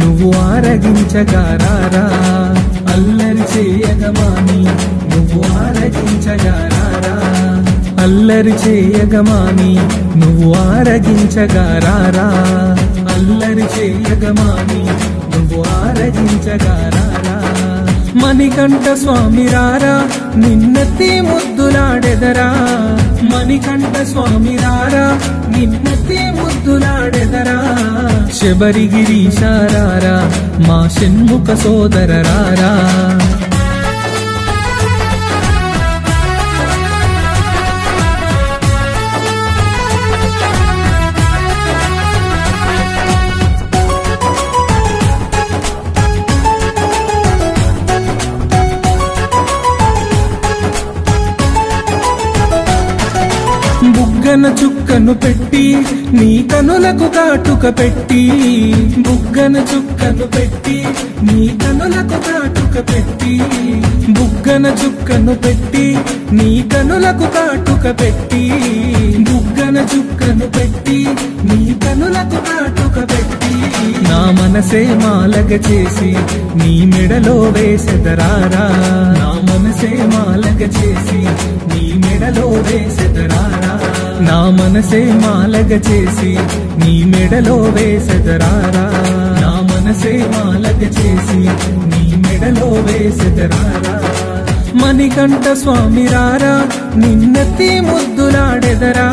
నువ్వు ఆరగించగారారా అల్లరి చేయగమాని నువ్వు ఆరగించగారారా అల్లరి చేయగమాని నువ్వు ఆరగించగారారా అల్లరి చేయగమాని నువ్వు ఆరగించగారారా మణికంఠ స్వామి రారా నిన్నెత్తి ముద్దులాడెదరా మణికంఠ స్వామి రారా నిన్నెత్తి ముద్దులాడెదరా శబరిగిరీశారారా మా షణ్ముఖ సోదరరారా బుగ్గన చుక్కను పెట్టి నీ కనులకు కాటుక పెట్టి బుగ్గన చుక్కను పెట్టి నీ కనులకు కాటుక పెట్టి బుగ్గన చుక్కను పెట్టి నీ కనులకు కాటుక పెట్టి బుగ్గన చుక్కను పెట్టి నీ కనులకు కాటుక పెట్టి నా మనసే మాలగ చేసి నీ మెడలో వేసెదరారా నా మనసే మాలగ చేసి నీ మెడలో వేసెదరారా నా మనసే మాలగ చేసి నీ మెడలో వేసెదరారా నా మనసే మాలగ చేసి నీ మెడలో వేసెదరారా మణికంఠ స్వామి రారా నిన్నెత్తి ముద్దులాడెదరా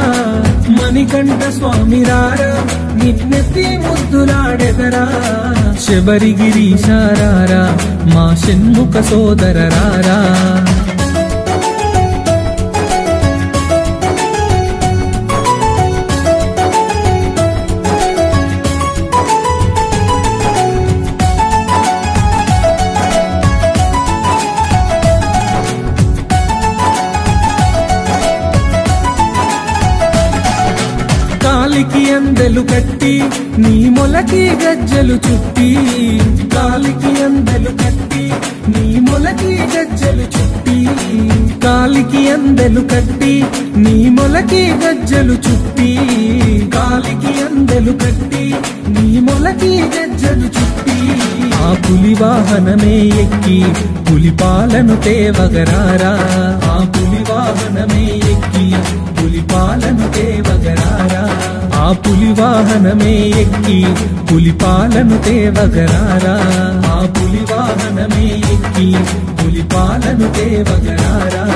మణికంఠ స్వామి రారా నిన్నెత్తి ముద్దులాడెదరా శబరిగిరీశారారా మా షణ్ముఖ సోదరరారా కాలికి అందెలు కట్టి నీ మొలకి గజ్జలు చుట్టి కాలికి అందెలు కట్టి నీ మొలకి గజ్జలు చుట్టి కాలికి అందెలు కట్టి నీ మొలకి గజ్జలు చుట్టి కాలికి అందెలు కట్టి నీ మొలకి గజ్జలు చుట్టి ఆ పులి వాహనమే ఎక్కి పులి పాలను తేవగరారా ఆ పులి వాహనమే ఎక్కి పులి పాలను తేవగరారా ఆ పులి వాహనమే ఎక్కి పులి పాలను తేవగరారా ఆ పులి వాహనమే ఎక్కి పులి పాలను తేవగరారా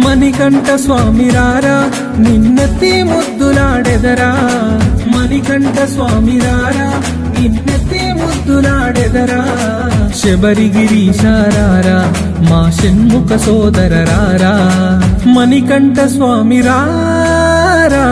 మణికంఠ స్వామి రారా నిన్నెత్తి ముద్దులాడెదరా మణికంఠ స్వామి రారా నిన్నెత్తి ముద్దులాడెదరా శబరిగిరీశారారా మా షణ్ముఖ సోదర రారా మణికంఠ స్వామి రారా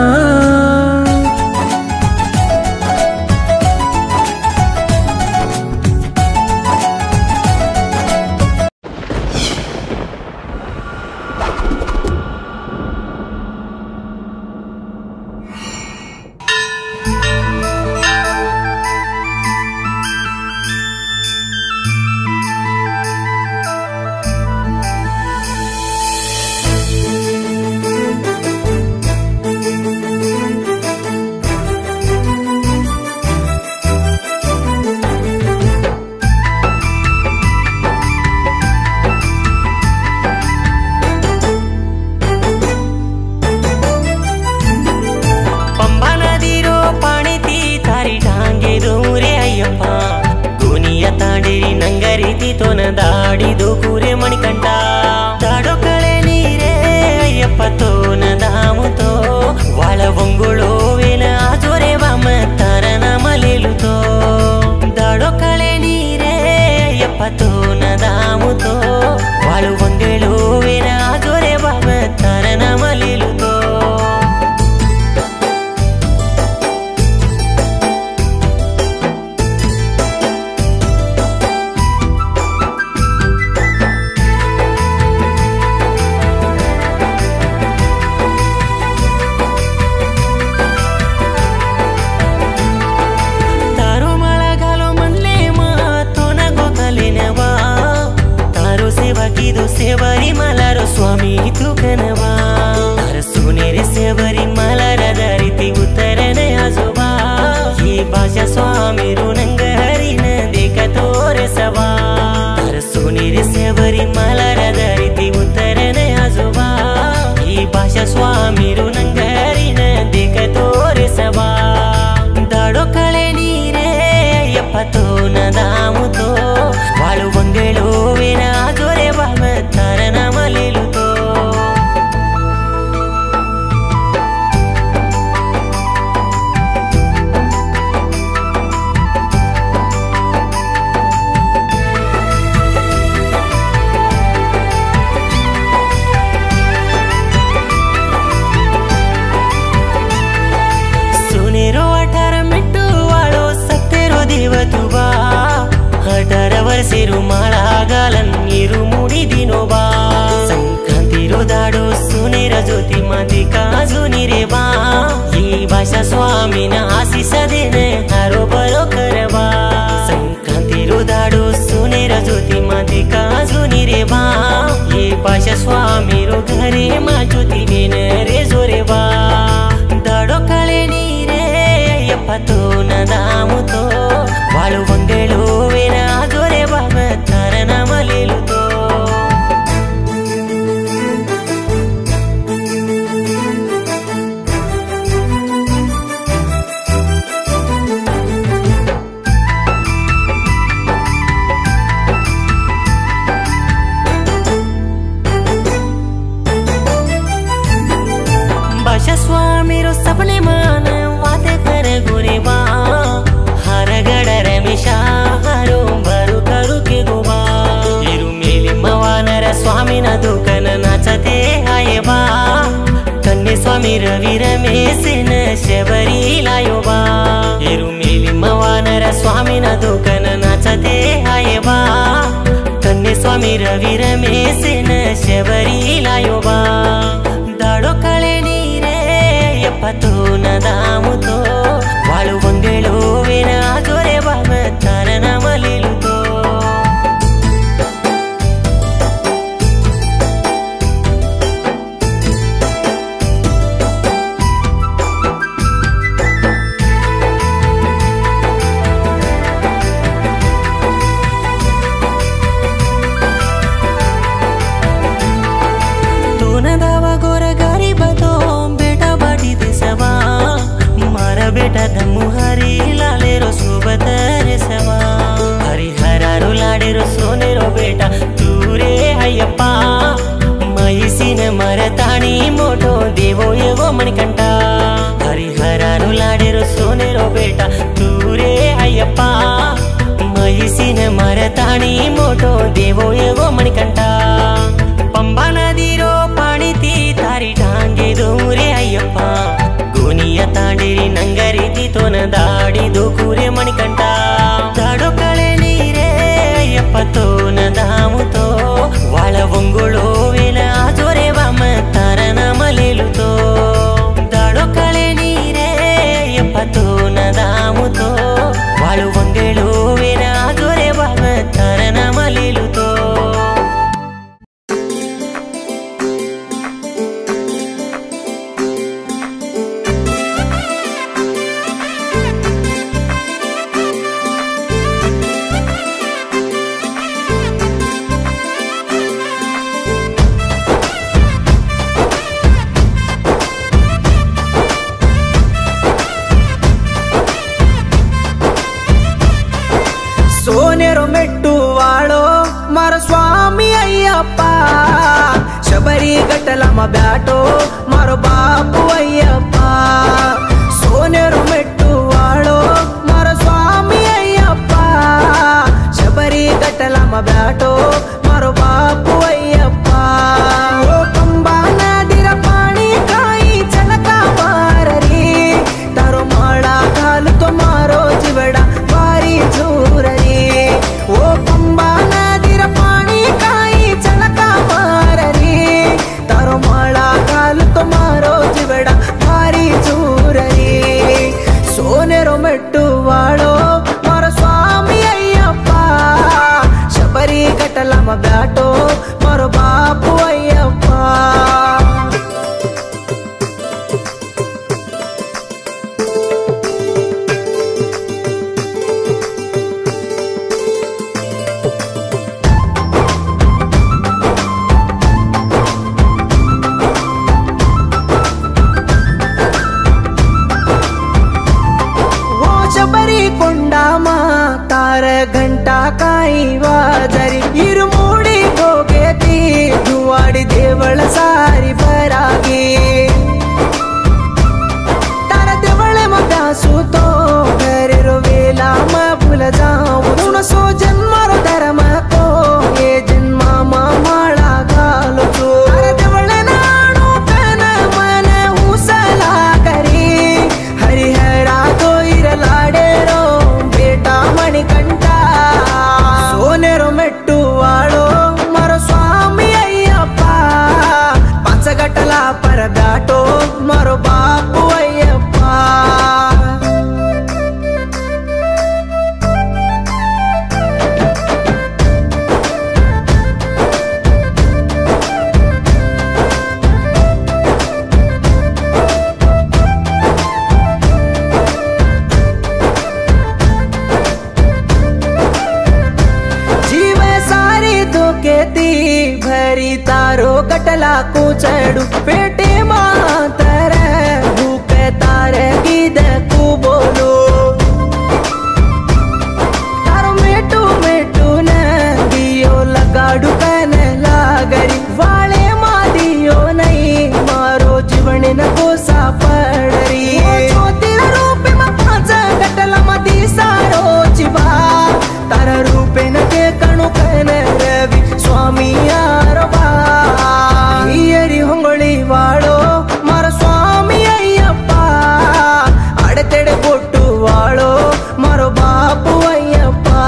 ದಾಡಿದು ಕೂರೆ ಮಣಿಕಂಠ ದಾಡೋ ಕಳೆ ನೀರೇ ಅಯ್ಯಪ್ಪತೋ ನದಾಮುತೋ ವಾಳ ಒಂಗುಳು ವೇನ ಜೋರೆ ಬಾಮ ತಾರನ ಮಲೇಲುತೋ ದಾಡೋ ಕಳೆ ನೀರೇ ಅಯ್ಯಪ್ಪತೋ ನದಾಮುತೋ ವಾಳು ಒಂಗುಳು ವೇನ ಜೋರೆ ಬಾಮ ತಾರನ ಮಲೇಲುತೋ सेवरी मलारो स्वामी तू कनवा सुनेरे सेवरी मलारा दारिती उतरने आजोबा ये भाषा स्वामी रुनंग हरिन देखा तोरे सवा सुनेरे सेवरी मलारा दारिती उतरने आजोबा ये भाषा स्वामी रुनंग हरिन देखा तोरे सवा दाडो कळे नीरे यप्पतो नदामुतो वाळु बंगळो वेना जोरे बाम तारನ ಮಲೇಲುತೋ ಸುನೇರೋ 18 ಮಿಟ್ಟು ವಾಳೋ ಸತ್ತೆರೋ ದೇವತುಬಾ 18 ವರ್ಷರು ಮಾಳಾಗಾಲನ್ ನೀರು ಮುಡಿದಿನೋಬಾ ಸಂಕ್ರಾಂತಿರೋ ದಾಡೋ ಸುನೇರ ಜ್ಯೋತಿ ಮಾತಿ ಕಾಜು ನೀರೆ ಬಾ ಈ ಭಾಷಾ ಸ್ವಾಮಿನ ಆಶಿಸದೇನೆ ಹಾರೋ ಬರೋ ಕರಬಾ ಸಂಕ್ರಾಂತಿರೋ ದಾಡೋ ಸುನೇರ ಜ್ಯೋತಿ ಮಾತಿ ಕಾಜು ನೀರೆ ಬಾ ಈ ಭಾಷಾ ಸ್ವಾಮಿರೋ ಘರೆ ಮಾ ಜ್ಯೋತಿ ಬೇನ ರೇ ಜೋರೆ ಬಾ ದಾಡೋ ಕಳೆ ನೀರೇ ಯಪ್ಪತೋ ನದಾಮುತೋ ವಾಳು ಬಂಗಳು ವೇನ ಜೋರೆ ಬಾಮ ತಾರನ ಮಲೇಲುತೋ ಭಾಷಾ ಸ್ವಾಮಿರು ಸಪನೆ ಮಾನ ವಾತೆ ಕರ ಗುರೆ ಬಾ ಹರಗಡ ರಮೇಶ ಹರೋ ಬರು ಕರು ಕೆ ಗೋಬಾ ಇರು ಮೇಲಿ ಮವಾನರ ಸ್ವಾಮಿನ ದುಕನ ನಾಚತೆ ಆಯೆ ಬಾ ಕನ್ನೆ ಸ್ವಾಮಿ ರವಿ ರಮೇಶನ ಶಬರಿ ಲಾಯೋ ಬಾ ಇರು ಮೇಲಿ ಮವಾನರ ಸ್ವಾಮಿನ ದುಕನ ನಾಚತೆ ಆಯೆ ಬಾ ಕನ್ನೆ ಸ್ವಾಮಿ ರವಿ ರಮೇಶನ ಶಬರಿ ಲಾಯೋ ಬಾ ದಾಡೋ ಕಳೆ ನೀರೇ ಯಪ್ಪತೋ ನದಾಮುತೋ ವಾಳು ಬಂಗಳು ವೇನ ಜೋರೆ ಬಾಮ ತಾರನ ಮಲೇಲುತೋ ताणी मोठो देवो एगो मणिकंठ पंबा नदीरो पाणी ती तारी ठांगे दूरे अय्यप्पा गोनिया तांडेरी नंगरी ती तोन दाडी दूकुरे मणिकंठ दाडो कळे नीरे अय्यप्प तोन दामुतो वाळ वंगुळो वेल आजोरे वाम तारन मलेलुतो दाडो कळे नीरे अय्यप्प तोन दामुतो वाळु वंगेळो वेल आजोरे वाम तारन मलेलुतो सोनेरो मेट्टू वाळो मारो स्वामी अय्यप्पा शबरी गटलम ब्याटो मारो बापू अय्यप्पा सोनेरो मेट्टू वाळो मारो स्वामी अय्यप्पा शबरी गटलम ब्याटो मारो बापू अय्यप्पा ओ पंबा नदीर पाणी काई चलका माररी तारो माळा घालतो तो मारो जिवडा बारी झूररी ओ पंबा नदीर पाणी काई चलका माररी तारो माळा घालतो मारो जिवडा बारी झूररी सोनेरो मेट्टू वाळो मारो स्वामी अय्यप्पा शबरी गटलम ब्याटो मारो बापू अय्यप्पा కొండామా తార घंटा काई वाजरी इरुमूडी गोगेती दुवाडी देवळ सारी बरागी तार देवळ मगासू तो घरेरो वेला मा भूल जाऊ उनसो जन्मारो धर्म को ये जन्मा मा माळा घालो तो तार देवळ नाणो कन मन हुसला करी हरिहरा तो इरलाडेरो मणिकंठ सोनेरो मेट्टू वाळो मारो स्वामी अय्यप्पा पाच गटला परगाटो मारो बापू अय्यप्पा भरी तारो कटला कुचड़ू पेटे मातर भूख तारे गीद को बोलो तारो मेटू मेटू न दियो लगाडू कन लागरी वाले मा दियो नहीं मारो जीवन न कोसा पड़री ज्योतिर रूप मा पांच कटला मा दी सारो चिबा तारा रूपे न के कणु कन रवि स्वामी यारो बा हियरी ಹೊಂಗೊಳಿ वाळो मारो स्वामी अय्यप्पा अडतेडे बोट्टू वाळो मारो बापू अय्यप्पा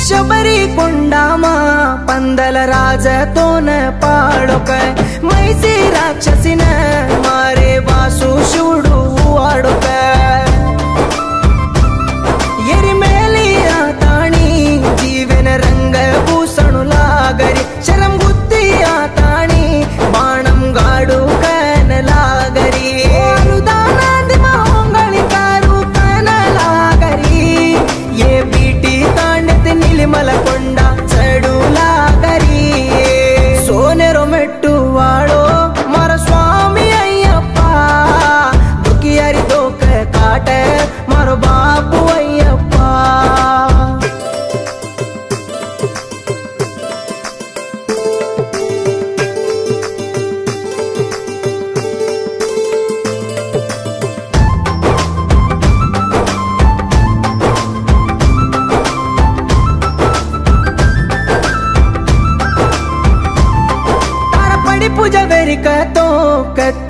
शबरी कोंडामा पंदल राज तोन पाडोक मैसी राक्षसीन मारे वासु शूडू आडोक एरी मेली आताणी जीवन रंग भूषणु लागरी शरम गुत्ती आताणी बाणम गाडू कन लागरी अनुदान दिम होंगळी कारू कन लागरी ये बीटी तांडत निलिमल कोंडा चढू लागरी सोनेरो मेट्टू वाळो मारो स्वामी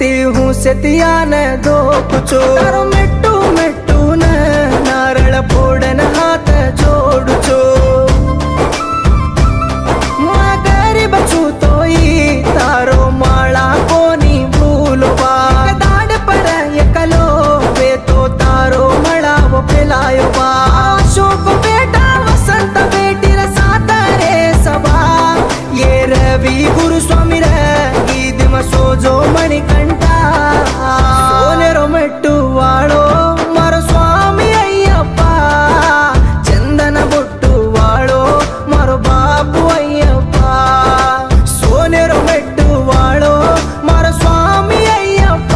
వెత్తి హూసెతియాన దోపుచో మెట్టు మెట్టున నారಳ ಪೋಡನ ಹಾತ ಜೋಡುಚೋ ಮಾ ಗರಿಬ ಚೂತೋಯಿ ತಾರೋ ಮಾಳಾ ಕೋನಿ ಭೂಲುವಾ दाड़ पर एकलो वे तो तारो मळावो पेलायो बा अशोक बेटा वसंत बेटी ರ सातारे सभा ये रवि गुरु स्वामी ರ गीदिम सोजो मणिकंठ सोनेरो मेट्टु वाळो मारो स्वामी अय्यप्प चंदन बोट्टु वाळो मारो बाबू अय्यप्प सोनेरो मेट्टु वाळो मारो स्वामी अय्यप्प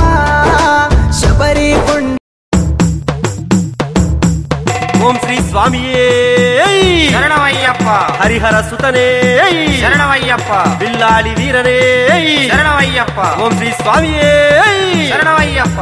शबरी कुंड ఓం శ్రీ స్వామియే శరణమయ్యప్ప హరిహర సుతనే శరణమయ్యప్ప బిల్లాడి వీరనే శరణమయ్యప్ప ఓం శ్రీ స్వామియే శరణమయ్యప్ప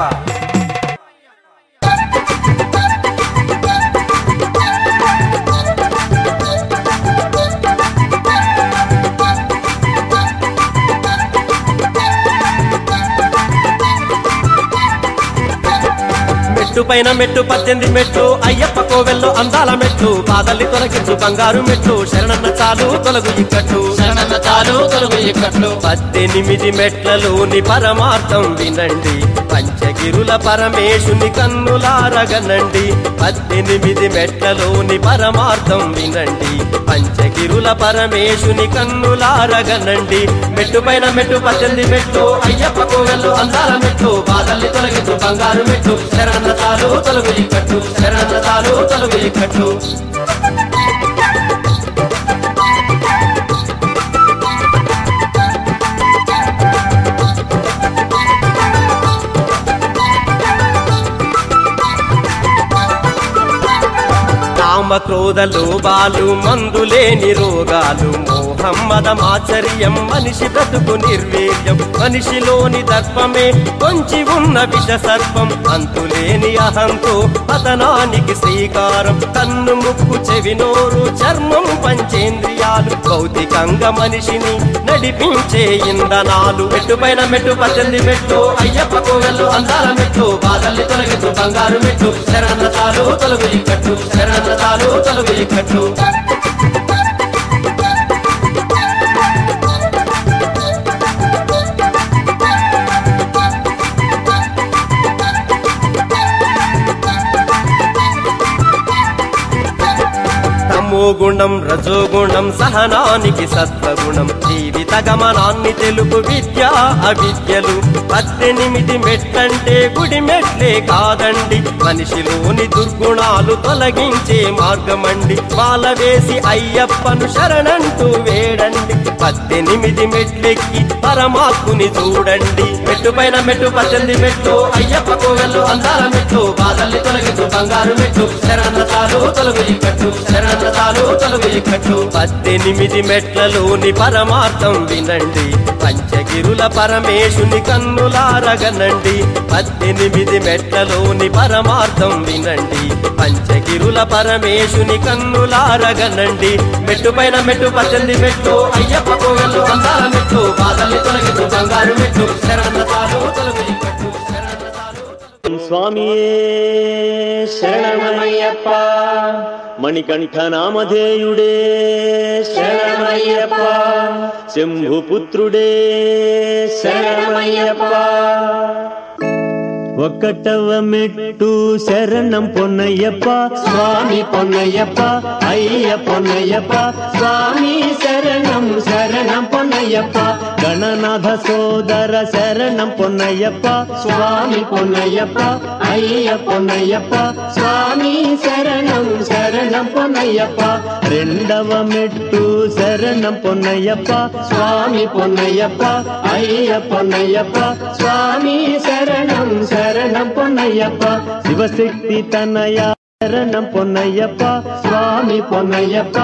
మెట్టు పైన మెట్టు 18 మెట్లు అయ్యప్ప కోవెల్లో అందాల మెట్లు బాధల్ని తొలగించు బంగారు మెట్లు శరణన్న చాలు తొలగు ఇక్కట్లు శరణన్న చాలు తొలగు ఇక్కట్లు 18 మెట్లలోని పరమార్థం వినండి పంచగిరుల పరమేశుని కన్నులారగనండి 18 మెట్లలోని పరమార్థం వినండి పంచగిరుల పరమేశుని కన్నులారగనండి మెట్టు పైన మెట్టు 18 మెట్లు అయ్యప్ప కోవెల్లో అందాల మెట్లు బాధల్ని తొలగించు బంగారు మెట్లు శరణన్న చాలు తొలగు ఇక్కట్లు శరణన్న చాలు తొలగు ఇక్కట్లు కామ క్రోధ లోభాలు మందులేని రోగాలు మోహం మదమాచర్యం మనిషి బ్రతుకు నిర్వీర్యం మనిషిలోని దర్పమే కొంచి ఉన్న విష సర్పం అంతులేని అహంతో పతనానికి శ్రీకారం కన్ను ముక్కు చెవి నోరు చర్మం పంచేంద్రియాలు భౌతికంగా మనిషిని నడిపించే ఇంధనాలు మెట్టు పైన మెట్టు 18 మెట్లు అయ్యప్ప కోవెల్లో అందాల మెట్లు బాధల్ని తొలగించు బంగారు మెట్లు శరణన్న చాలు తొలగు ఇక్కట్లు శరణన్న చాలు తొలగు ఇక్కట్లు గుణం రజోగుణం సహనానికి సత్వగుణం జీవిత గమనాన్ని తెలుపు విద్య అవిద్యలు 18 మెట్లంటే గుడి మెట్లే కాదండి మనిషిలోని దుర్గుణాలు తొలగించే మార్గమండి మాల వేసి అయ్యప్పను శరణంటూ వేడండి 18 మెట్లెక్కి పరమాత్ముని చూడండి మెట్టు పైన మెట్టు 18 మెట్లు అయ్యప్ప కోవెల్లో అందాల మెట్లు బాధల్ని తొలగించు బంగారు మెట్లు శరణన్న చాలు తొలగు ఇక్కట్లు శరణన్న చాలు తొలగు ఇక్కట్లు 18 మెట్లలోని పరమార్థం వినండి పంచగిరుల పరమేశుని కన్నులారగనండి 18 మెట్లలోని పరమార్థం వినండి పంచగిరుల పరమేశుని కన్నులారగనండి మెట్టు పైన మెట్టు 18 మెట్లు అయ్యప్ప కోవెల్లో అందాల మెట్లు బాధల్ని తొలగించు బంగారు మెట్లు శరణన్న చాలు తొలగు ఇక్కట్లు శరణన్న చాలు స్వామియే శరణమయ్యప్ప మణికంఠ నామధేయుడే శరణమయ్యప్ప శంభుపుత్రుడే శరణమయ్యప్ప ఒక్కటవ మెట్టు శరణం పొన్నయ్యప్ప స్వామి పొన్నయ్యప్ప అయ్య పొన్నయ్యప్ప స్వామి శరణం శరణం పొన్నయ్యప్ప గణనాథ సోదర శరణం పొన్నయ్యప్ప స్వామి పొన్నయ్యప్ప అయ్య పొన్నయ్యప్ప స్వామి శరణం శరణం పొన్నయ్యప్ప రెండవ మెట్టు శరణం పొన్నయ్యప్ప స్వామి పొన్నయ్యప్ప అయ్య పొన్నయ్యప్ప స్వామి శరణం శరణం పొన్నయ్యప్ప శివశక్తి తనయ శరణం పొన్నయ్యప్ప స్వామి పొన్నయ్యప్ప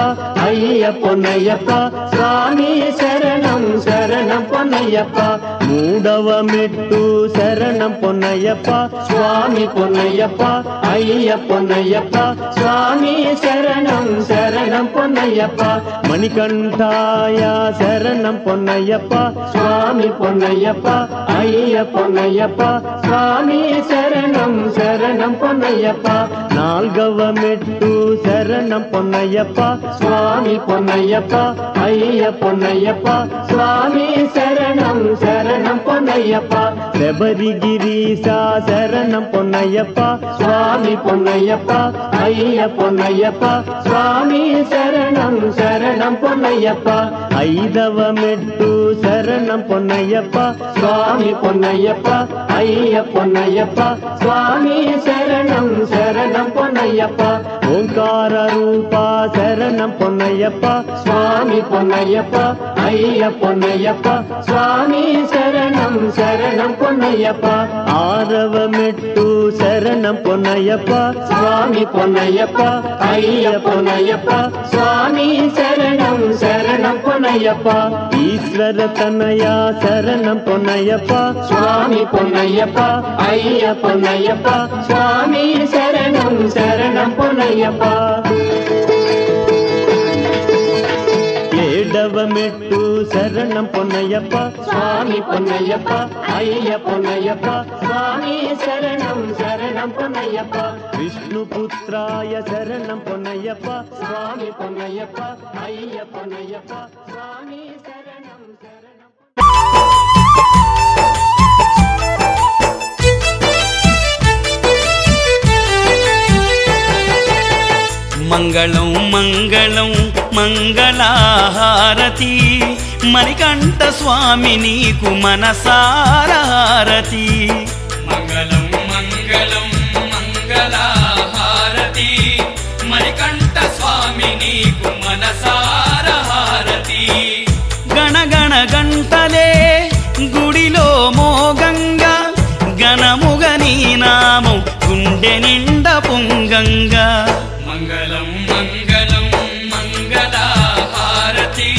అయ్య పొన్నయ్యప్ప స్వామి శరణం శరణం పొన్నయ్యప్ప మూడవ మెట్టు శరణం పొన్నయ్యప్ప స్వామి పొన్నయ్యప్ప అయ్య పొన్నయ్యప్ప స్వామి శరణం శరణం పొన్నయ్యప్ప మణికంఠాయ శరణం పొన్నయ్యప్ప స్వామి పొన్నయ్యప్ప అయ్య పొన్నయ్యప్ప స్వామి శరణం శరణం పొన్నయ్యప్ప నాల్గవ మెట్టు శరణం పొన్నయ్యప్ప స్వామి పొన్నయ్యప్ప అయ్య పొన్నయ్యప్ప స్వామి శరణం శరణం పొన్నయ్యప్ప శబరిగిరీశ శరణం పొన్నయ్యప్ప స్వామి పొన్నయ్యప్ప అయ్య పొన్నయ్యప్ప స్వామి శరణం శరణం పొన్నయ్యప్ప ఐదవ మెట్టు శరణం పొన్నయ్యప్ప స్వామి పొన్నయ్యప్ప అయ్య పొన్నయ్యప్ప స్వామి శరణం శరణం పొన్నయ్యప్ప ఓంకార రూప శరణం పొన్నయ్యప్ప స్వామి పొన్నయ్యప్ప అయ్య పొన్నయ్యప్ప స్వామి శరణం శరణం పొన్నయ్యప్ప ఆరవ మెట్టు శరణం పొన్నయ్యప్ప స్వామి పొన్నయ్యప్ప అయ్య పొన్నయ్యప్ప స్వామి శరణం శరణం పొన్నయ్యప్ప ఈశ్వర తనయ శరణం పొన్నయ్యప్ప స్వామి పొన్నయ్యప్ప అయ్య పొన్నయ్యప్ప స్వామి శరణం శరణం పొన్నయ్యప్ప ఏడవ మెట్టు శరణం పొన్నయ్యప్ప స్వామి పొన్నయ్యప్ప అయ్య పొన్నయ్యప్ప స్వామి శరణం శరణం పొన్నయ్యప్ప విష్ణుపుత్రాయ శరణం పొన్నయ్యప్ప స్వామి పొన్నయ్యప్ప అయ్య పొన్నయ్యప్ప స్వామి శరణం శరణం మంగళం మంగళం మంగళహారతి మణికంఠ స్వామి నీకు మనసారా హారతి మంగళం మంగళం మంగళహారతి మణికంఠ స్వామి నీకు మనసారా హారతి గణగణ గంటలే గుడిలో మోగంగా గణముగ నీ నామం గుండె నిండా పొంగంగా మంగళం మంగళం మంగళహారతి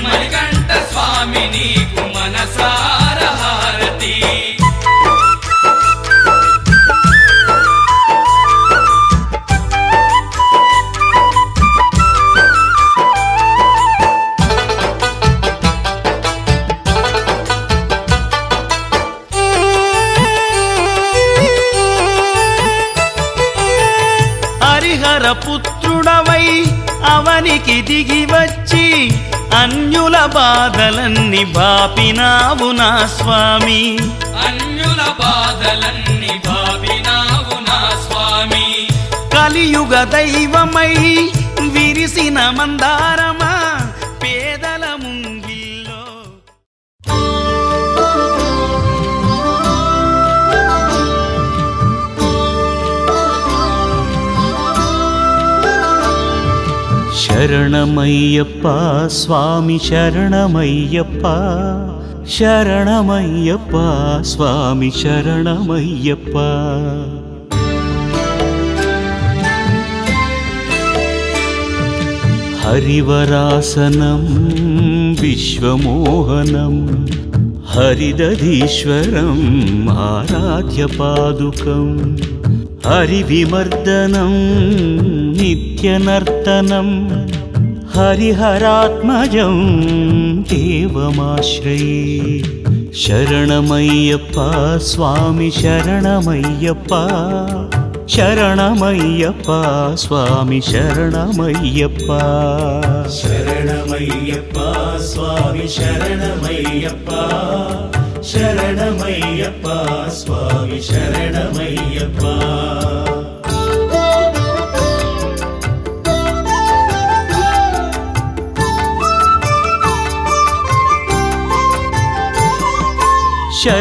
మణికంఠ స్వామి నీకు మనసార హారతి హరిహర పుత్రుడవై అవనికి దిగి వచ్చి అన్యుల బాధలన్నీ బాపినావు నా స్వామి అన్యుల బాధలన్నీ బాపినావు నా స్వామి కలియుగ దైవమై విరిసిన మందారమా పేదల ముంగిల్లో శరణమయ్యప్ప స్వామి శరణమయ్యప్ప శరణమయ్యప్ప స్వామి శరణమయ్యప్ప హరివరాసనం విశ్వమోహనం హరిదధీశ్వరం ఆరాధ్యపాదుకం హరివిమర్దనం నిత్యనర్తనం హరిహరాత్మజం దేవమాశ్రయే శరణమయ్యప్ప స్వామి శరణమయ్యప్ప శరణమయ్యప్ప స్వామి శరణమయ్యప్ప శరణమయ్యప్ప స్వామి శరణమయ్యప్ప శరణమయ్యప్ప స్వామి శరణమయ్యప్ప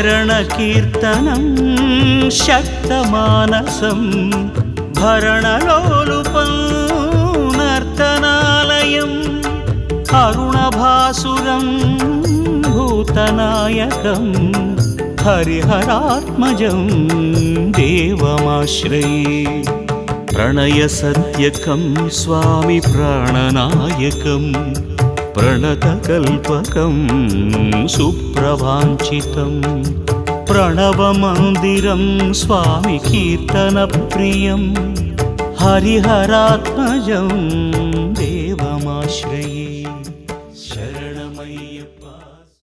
శరణకీర్తనం శక్తమానసం భరణలోలుపం నర్తనాలయం అరుణభాసురం భూతనాయకం హరిహరాత్మజం దేవమాశ్రయే प्रणयसत्यकं स्वामि प्राणनायकं प्रणतकल्पकं सुप्रभाञ्चितं प्रणवमन्दिरं स्वामि कीर्तनप्रियं हरिहरात्मजं देवमाश्रये शरण